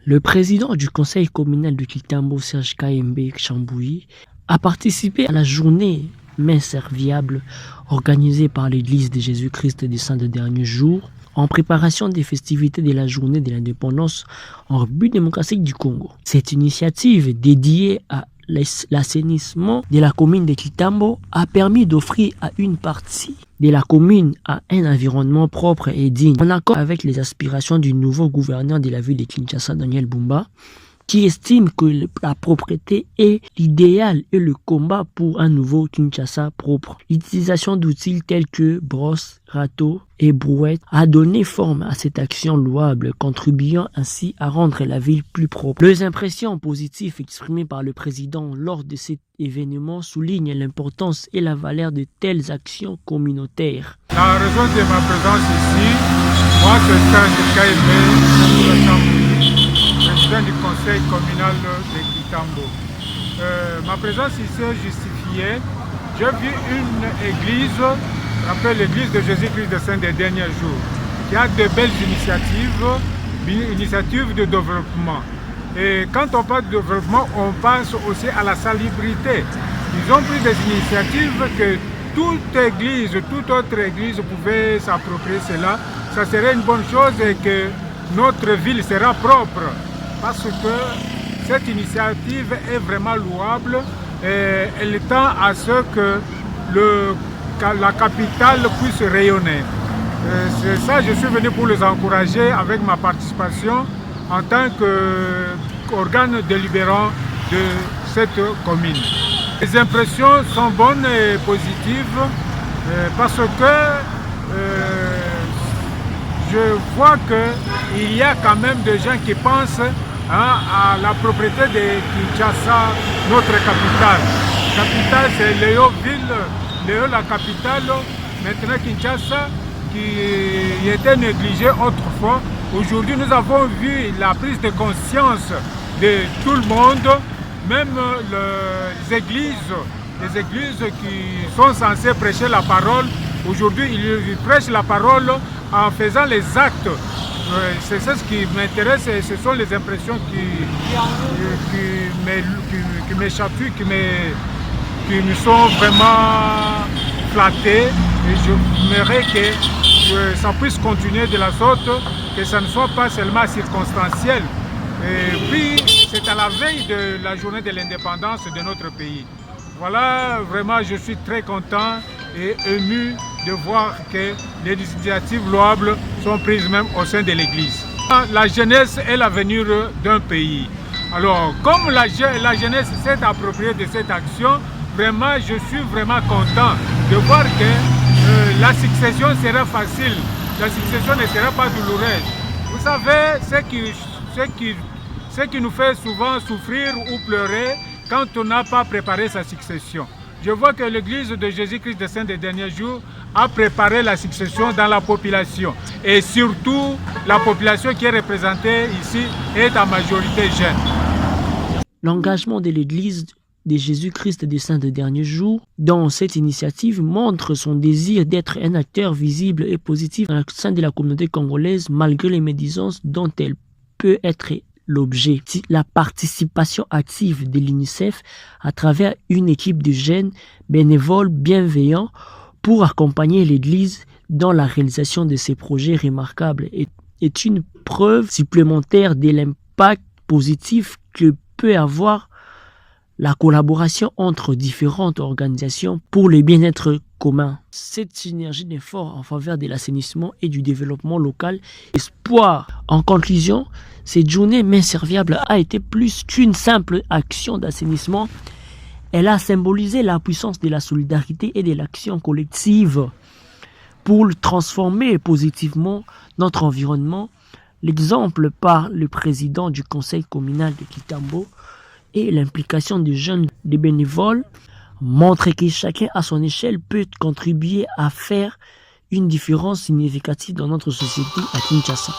Le président du conseil communal de Kitambo, Serge Kayembe Chambouyi, a participé à la journée Main serviable organisée par l'Église de Jésus-Christ des Saints des Derniers Jours en préparation des festivités de la journée de l'indépendance en République démocratique du Congo. Cette initiative dédiée à l'assainissement de la commune de Kitambo a permis d'offrir à une partie de la commune à un environnement propre et digne, en accord avec les aspirations du nouveau gouverneur de la ville de Kinshasa, Daniel Bumba, qui estime que la propreté est l'idéal et le combat pour un nouveau Kinshasa propre. L'utilisation d'outils tels que brosses, râteaux et brouettes a donné forme à cette action louable, contribuant ainsi à rendre la ville plus propre. Les impressions positives exprimées par le président lors de cet événement soulignent l'importance et la valeur de telles actions communautaires. La raison de ma présence ici, moi c'est Serge Kayembe, président du conseil communal de Kitambo. Ma présence ici est justifiée. J'ai vu une église, rappelle l'église de Jésus-Christ des Saints des Derniers Jours, qui a de belles initiatives de développement. Et quand on parle de développement, on pense aussi à la salubrité. Ils ont pris des initiatives que toute église, toute autre église pouvait s'approprier cela. Ça serait une bonne chose et que notre ville sera propre. Parce que cette initiative est vraiment louable et elle tend à ce que la capitale puisse rayonner. C'est ça, je suis venu pour les encourager avec ma participation en tant qu'organe délibérant de cette commune. Les impressions sont bonnes et positives parce que je vois qu'il y a quand même des gens qui pensent à la propriété de Kinshasa, notre capitale. La capitale, c'est Léo, la capitale. Maintenant, Kinshasa, qui était négligée autrefois. Aujourd'hui, nous avons vu la prise de conscience de tout le monde, même les églises qui sont censées prêcher la parole. Aujourd'hui, ils prêchent la parole en faisant les actes. C'est ce qui m'intéresse et ce sont les impressions qui m'échappent, qui me sont vraiment flattées. Et j'aimerais que ça puisse continuer de la sorte, que ça ne soit pas seulement circonstanciel. Et puis, c'est à la veille de la journée de l'indépendance de notre pays. Voilà, vraiment, je suis très content et ému de voir que les initiatives louables sont prises même au sein de l'Église. La jeunesse est l'avenir d'un pays. Alors, comme la jeunesse s'est appropriée de cette action, vraiment, je suis vraiment content de voir que la succession sera facile. La succession ne sera pas douloureuse. Vous savez, ce qui nous fait souvent souffrir ou pleurer quand on n'a pas préparé sa succession. Je vois que l'Église de Jésus-Christ des Saints des Derniers Jours a préparé la succession dans la population. Et surtout, la population qui est représentée ici est en majorité jeune. L'engagement de l'Église de Jésus-Christ des Saints des Derniers Jours dans cette initiative montre son désir d'être un acteur visible et positif au sein de la communauté congolaise malgré les médisances dont elle peut être l'objet. La participation active de l'UNICEF à travers une équipe de jeunes bénévoles bienveillants pour accompagner l'Église dans la réalisation de ces projets remarquables est une preuve supplémentaire de l'impact positif que peut avoir la collaboration entre différentes organisations pour le bien-être commun. Cette synergie d'efforts en faveur de l'assainissement et du développement local, espoir. En conclusion, cette journée Main serviable a été plus qu'une simple action d'assainissement. Elle a symbolisé la puissance de la solidarité et de l'action collective pour transformer positivement notre environnement. L'exemple par le président du conseil communal de Kitambo et l'implication des jeunes, des bénévoles, montre que chacun à son échelle peut contribuer à faire une différence significative dans notre société à Kinshasa.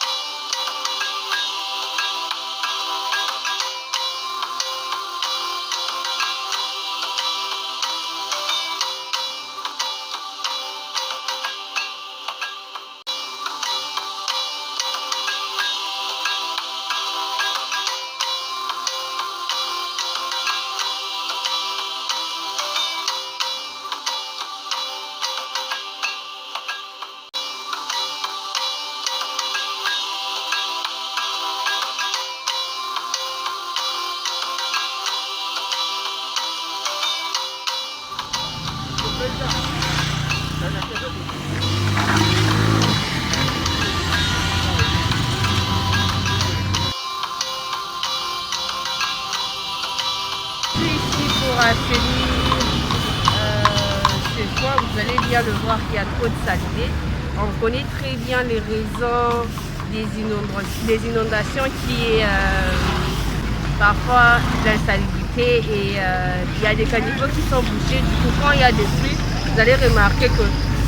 assainir chez soi, vous allez bien le voir qu'il y a trop de saleté. On connaît très bien les raisons des inondations qui est parfois l'insalubrité et il y a des caniveaux qui sont bouchés. Du coup, quand il y a des pluies, vous allez remarquer que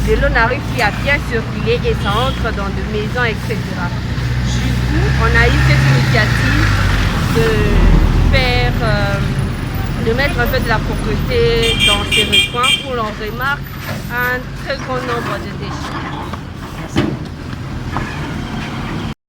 de l'eau n'arrive plus à bien circuler et ça entre dans des maisons, etc. Du coup, on a eu cette initiative de mettre un peu de la propreté dans ces recoins où l'on remarque un très grand nombre de déchets.